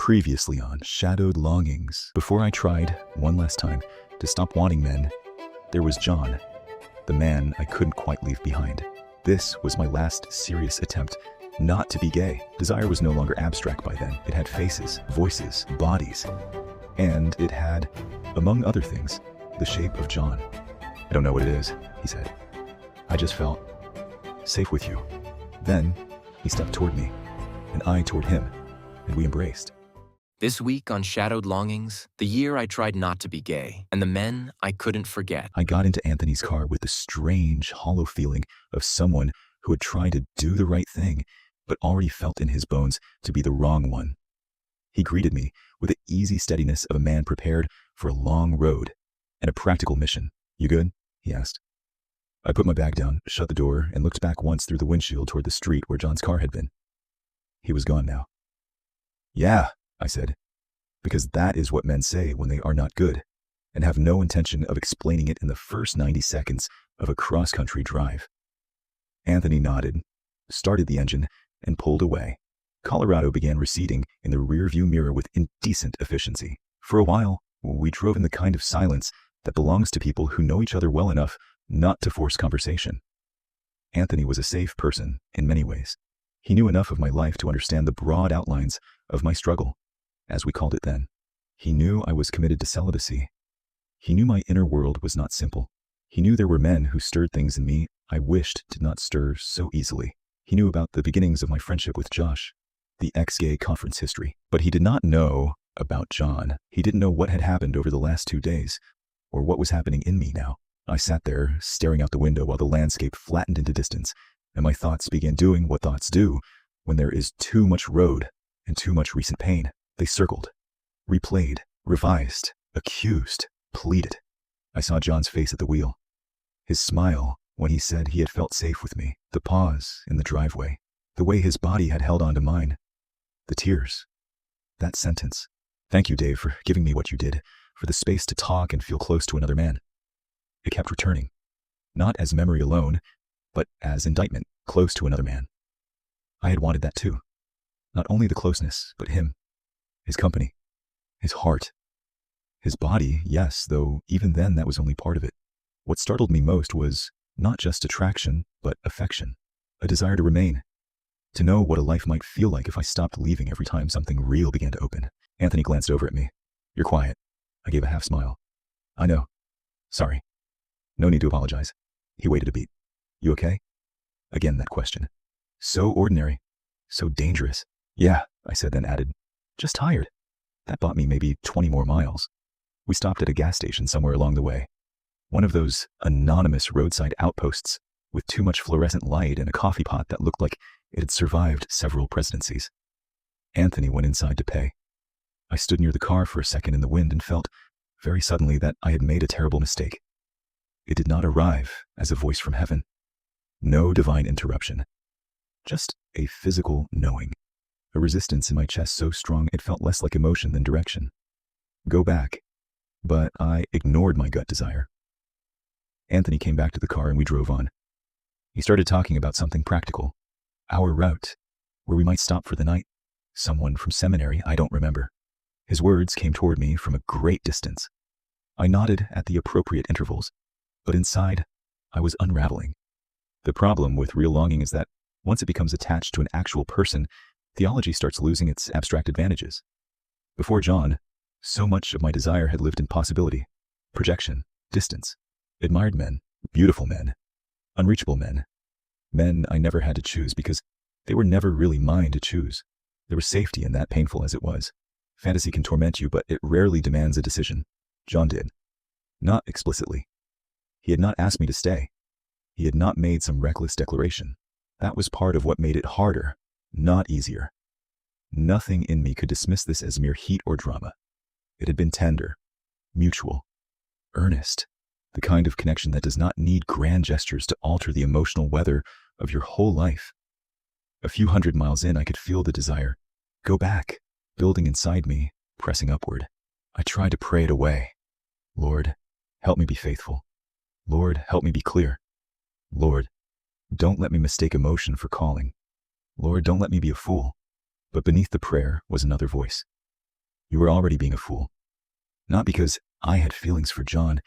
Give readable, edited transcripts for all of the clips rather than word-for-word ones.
Previously on Shadowed Longings. Before I tried, one last time, to stop wanting men, there was Jon, the man I couldn't quite leave behind. This was my last serious attempt not to be gay. Desire was no longer abstract by then. It had faces, voices, bodies, and it had, among other things, the shape of Jon. "I don't know what it is," he said. "I just felt safe with you." Then he stepped toward me, and I toward him, and we embraced. This week on Shadowed Longings, the year I tried not to be gay, and the men I couldn't forget. I got into Anthony's car with the strange, hollow feeling of someone who had tried to do the right thing, but already felt in his bones to be the wrong one. He greeted me with the easy steadiness of a man prepared for a long road and a practical mission. "You good?" he asked. I put my bag down, shut the door, and looked back once through the windshield toward the street where Jon's car had been. He was gone now. "Yeah," I said, because that is what men say when they are not good, and have no intention of explaining it in the first 90 seconds of a cross-country drive. Anthony nodded, started the engine, and pulled away. Colorado began receding in the rearview mirror with indecent efficiency. For a while, we drove in the kind of silence that belongs to people who know each other well enough not to force conversation. Anthony was a safe person in many ways. He knew enough of my life to understand the broad outlines of my struggle, as we called it then. He knew I was committed to celibacy. He knew my inner world was not simple. He knew there were men who stirred things in me I wished did not stir so easily. He knew about the beginnings of my friendship with Josh, the ex-gay conference history. But he did not know about Jon. He didn't know what had happened over the last 2 days, or what was happening in me now. I sat there, staring out the window while the landscape flattened into distance, and my thoughts began doing what thoughts do when there is too much road and too much recent pain. They circled, replayed, revised, accused, pleaded. I saw Jon's face at the wheel. His smile when he said he had felt safe with me. The pause in the driveway. The way his body had held on to mine. The tears. That sentence. "Thank you, Dave, for giving me what you did, for the space to talk and feel close to another man." It kept returning. Not as memory alone, but as indictment, close to another man. I had wanted that too. Not only the closeness, but him. His company. His heart. His body, yes, though even then that was only part of it. What startled me most was not just attraction, but affection. A desire to remain. To know what a life might feel like if I stopped leaving every time something real began to open. Anthony glanced over at me. "You're quiet." I gave a half smile. "I know. Sorry." "No need to apologize." He waited a beat. "You okay?" Again that question. So ordinary. So dangerous. "Yeah," I said, then added, "just tired." That bought me maybe 20 more miles. We stopped at a gas station somewhere along the way. One of those anonymous roadside outposts with too much fluorescent light and a coffee pot that looked like it had survived several presidencies. Anthony went inside to pay. I stood near the car for a second in the wind and felt, very suddenly, that I had made a terrible mistake. It did not arrive as a voice from heaven. No divine interruption. Just a physical knowing. A resistance in my chest so strong it felt less like emotion than direction. Go back. But I ignored my gut desire. Anthony came back to the car and we drove on. He started talking about something practical. Our route, where we might stop for the night. Someone from seminary, I don't remember. His words came toward me from a great distance. I nodded at the appropriate intervals, but inside, I was unraveling. The problem with real longing is that once it becomes attached to an actual person, theology starts losing its abstract advantages. Before Jon, so much of my desire had lived in possibility, projection, distance. Admired men, beautiful men, unreachable men. Men I never had to choose because they were never really mine to choose. There was safety in that, painful as it was. Fantasy can torment you, but it rarely demands a decision. Jon did. Not explicitly. He had not asked me to stay. He had not made some reckless declaration. That was part of what made it harder, not easier. Nothing in me could dismiss this as mere heat or drama. It had been tender, mutual, earnest, the kind of connection that does not need grand gestures to alter the emotional weather of your whole life. A few hundred miles in, I could feel the desire, go back, building inside me, pressing upward. I tried to pray it away. Lord, help me be faithful. Lord, help me be clear. Lord, don't let me mistake emotion for calling. Lord, don't let me be a fool. But beneath the prayer was another voice. You were already being a fool. Not because I had feelings for Jon,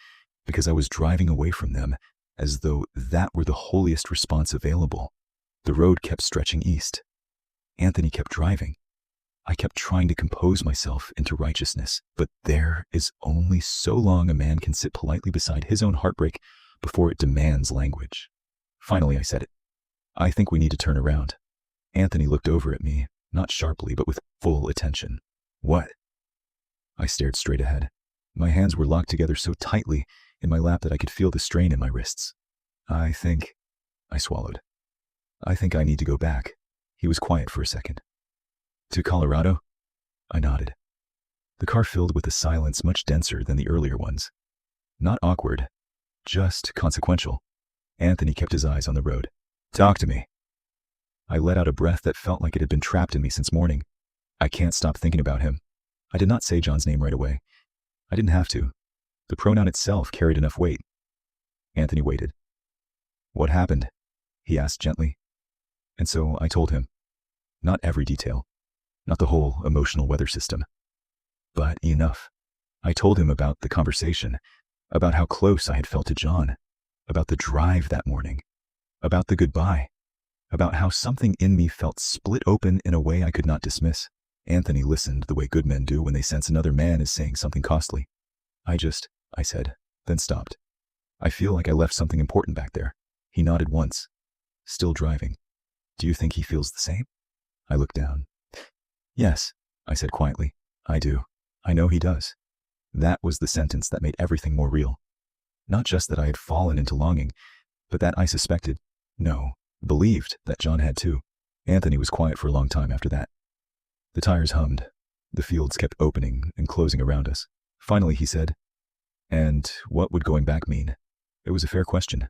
because I was driving away from them as though that were the holiest response available. The road kept stretching east. Anthony kept driving. I kept trying to compose myself into righteousness, but there is only so long a man can sit politely beside his own heartbreak before it demands language. Finally, I said it. I think we need to turn around. Anthony looked over at me, not sharply, but with full attention. What? I stared straight ahead. My hands were locked together so tightly in my lap that I could feel the strain in my wrists. I swallowed. I think I need to go back. He was quiet for a second. To Colorado? I nodded. The car filled with a silence much denser than the earlier ones. Not awkward, just consequential. Anthony kept his eyes on the road. Talk to me. I let out a breath that felt like it had been trapped in me since morning. I can't stop thinking about him. I did not say Jon's name right away. I didn't have to. The pronoun itself carried enough weight. Anthony waited. What happened? He asked gently. And so I told him. Not every detail. Not the whole emotional weather system. But enough. I told him about the conversation, about how close I had felt to Jon, about the drive that morning, about the goodbye, about how something in me felt split open in a way I could not dismiss. Anthony listened the way good men do when they sense another man is saying something costly. I said, then stopped. I feel like I left something important back there. He nodded once. Still driving. Do you think he feels the same? I looked down. Yes, I said quietly. I do. I know he does. That was the sentence that made everything more real. Not just that I had fallen into longing, but that I suspected, no, believed that Jon had too. Anthony was quiet for a long time after that. The tires hummed. The fields kept opening and closing around us. Finally he said, and what would going back mean? It was a fair question.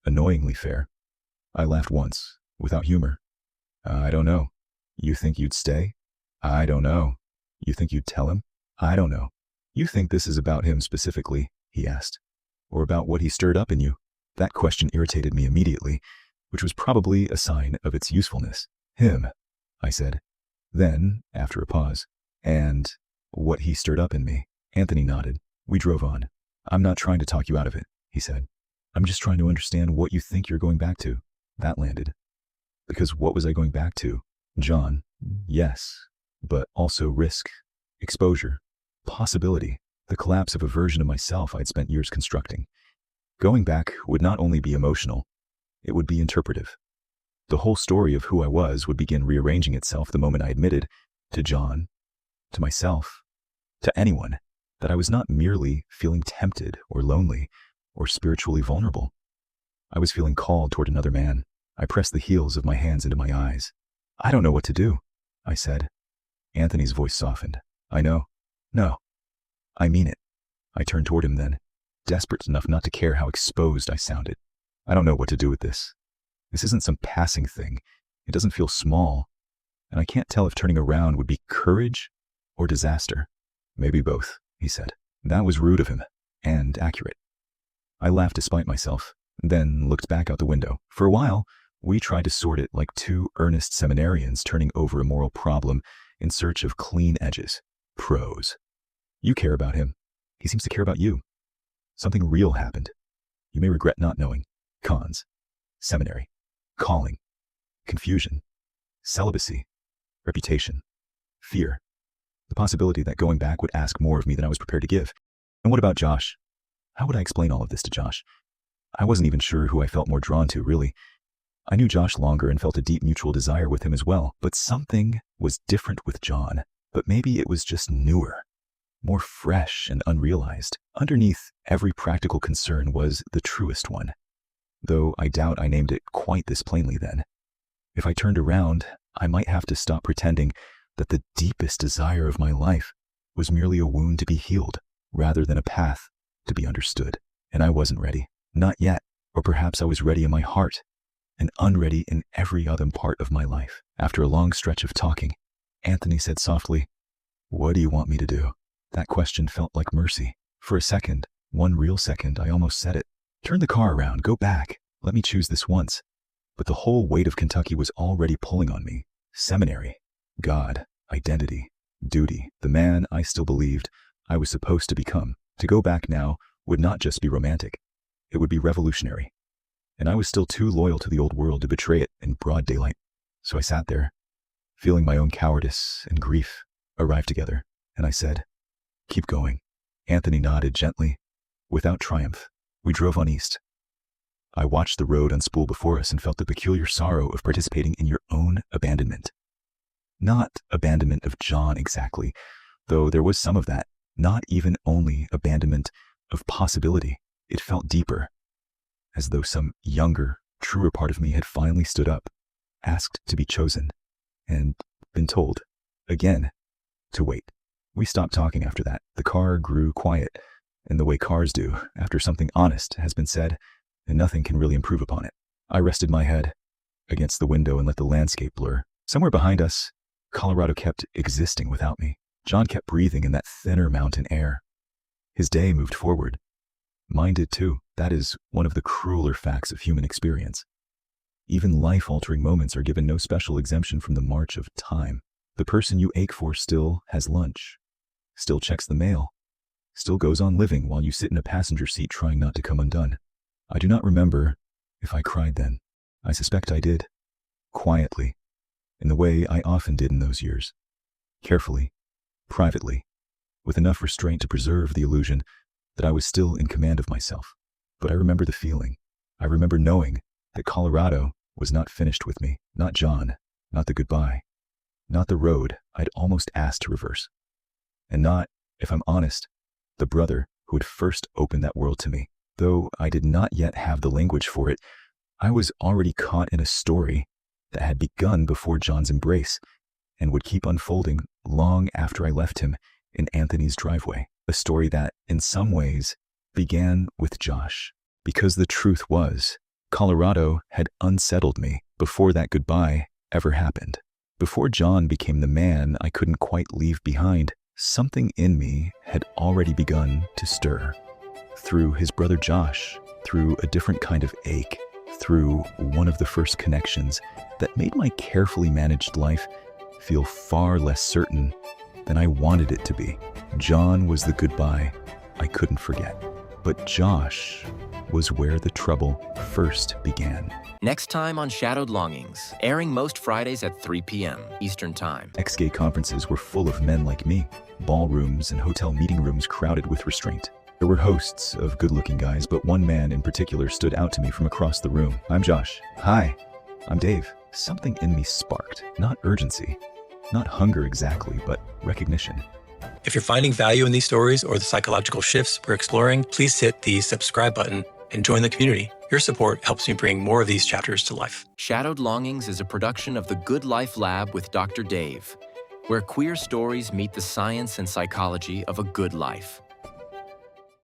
Annoyingly fair. I laughed once, without humor. I don't know. You think you'd stay? I don't know. You think you'd tell him? I don't know. You think this is about him specifically? He asked. Or about what he stirred up in you? That question irritated me immediately, which was probably a sign of its usefulness. Him, I said. Then, after a pause, and what he stirred up in me. Anthony nodded. We drove on. I'm not trying to talk you out of it, he said. I'm just trying to understand what you think you're going back to. That landed. Because what was I going back to? Jon, yes, but also risk, exposure, possibility, the collapse of a version of myself I'd spent years constructing. Going back would not only be emotional, it would be interpretive. The whole story of who I was would begin rearranging itself the moment I admitted to Jon, to myself, to anyone, that I was not merely feeling tempted or lonely or spiritually vulnerable. I was feeling called toward another man. I pressed the heels of my hands into my eyes. I don't know what to do, I said. Anthony's voice softened. I know. No. I mean it. I turned toward him then, desperate enough not to care how exposed I sounded. I don't know what to do with this. This isn't some passing thing. It doesn't feel small. And I can't tell if turning around would be courage or disaster. Maybe both, he said. That was rude of him, and accurate. I laughed despite myself, then looked back out the window. For a while, we tried to sort it like two earnest seminarians turning over a moral problem in search of clean edges. Pros. You care about him. He seems to care about you. Something real happened. You may regret not knowing. Cons. Seminary. Calling. Confusion. Celibacy. Reputation. Fear. The possibility that going back would ask more of me than I was prepared to give. And what about Josh? How would I explain all of this to Josh? I wasn't even sure who I felt more drawn to, really. I knew Josh longer and felt a deep mutual desire with him as well, but something was different with Jon. But maybe it was just newer, more fresh and unrealized. Underneath every practical concern was the truest one, though I doubt I named it quite this plainly then. If I turned around, I might have to stop pretending that the deepest desire of my life was merely a wound to be healed, rather than a path to be understood. And I wasn't ready. Not yet. Or perhaps I was ready in my heart, and unready in every other part of my life. After a long stretch of talking, Anthony said softly, "What do you want me to do?" That question felt like mercy. For a second, one real second, I almost said it. Turn the car around, go back. Let me choose this once. But the whole weight of Kentucky was already pulling on me. Seminary, God, identity. duty, the man I still believed I was supposed to become. To go back now would not just be romantic, it would be revolutionary. And I was still too loyal to the old world to betray it in broad daylight. So I sat there, feeling my own cowardice and grief arrive together, and I said, "Keep going." Anthony nodded gently, without triumph. We drove on east. I watched the road unspool before us and felt the peculiar sorrow of participating in your own abandonment. Not abandonment of Jon exactly, though there was some of that. Not even only abandonment of possibility. It felt deeper, as though some younger, truer part of me had finally stood up, asked to be chosen, and been told, again, to wait. We stopped talking after that. The car grew quiet, in the way cars do, after something honest has been said, and nothing can really improve upon it. I rested my head against the window and let the landscape blur. Somewhere behind us, Colorado kept existing without me. Jon kept breathing in that thinner mountain air. His day moved forward. Mine did too. That is one of the crueler facts of human experience. Even life-altering moments are given no special exemption from the march of time. The person you ache for still has lunch, still checks the mail, still goes on living while you sit in a passenger seat trying not to come undone. I do not remember if I cried then. I suspect I did. Quietly, in the way I often did in those years. Carefully, privately, with enough restraint to preserve the illusion that I was still in command of myself. But I remember the feeling. I remember knowing that Colorado was not finished with me, not Jon, not the goodbye, not the road I'd almost asked to reverse, and not, if I'm honest, the brother who had first opened that world to me. Though I did not yet have the language for it, I was already caught in a story that had begun before Jon's embrace and would keep unfolding long after I left him in Anthony's driveway. A story that, in some ways, began with Josh. Because the truth was, Colorado had unsettled me before that goodbye ever happened. Before Jon became the man I couldn't quite leave behind, something in me had already begun to stir. Through his brother Josh, through a different kind of ache, through one of the first connections that made my carefully managed life feel far less certain than I wanted it to be. Jon was the goodbye I couldn't forget. But Josh was where the trouble first began. Next time on Shadowed Longings, airing most Fridays at 3 p.m. Eastern Time. Ex-gay conferences were full of men like me, ballrooms and hotel meeting rooms crowded with restraint. There were hosts of good-looking guys, but one man in particular stood out to me from across the room. "I'm Josh." "Hi, I'm Dave." Something in me sparked, not urgency, not hunger exactly, but recognition. If you're finding value in these stories or the psychological shifts we're exploring, please hit the subscribe button and join the community. Your support helps me bring more of these chapters to life. Shadowed Longings is a production of the Good Life Lab with Dr. Dave, where queer stories meet the science and psychology of a good life.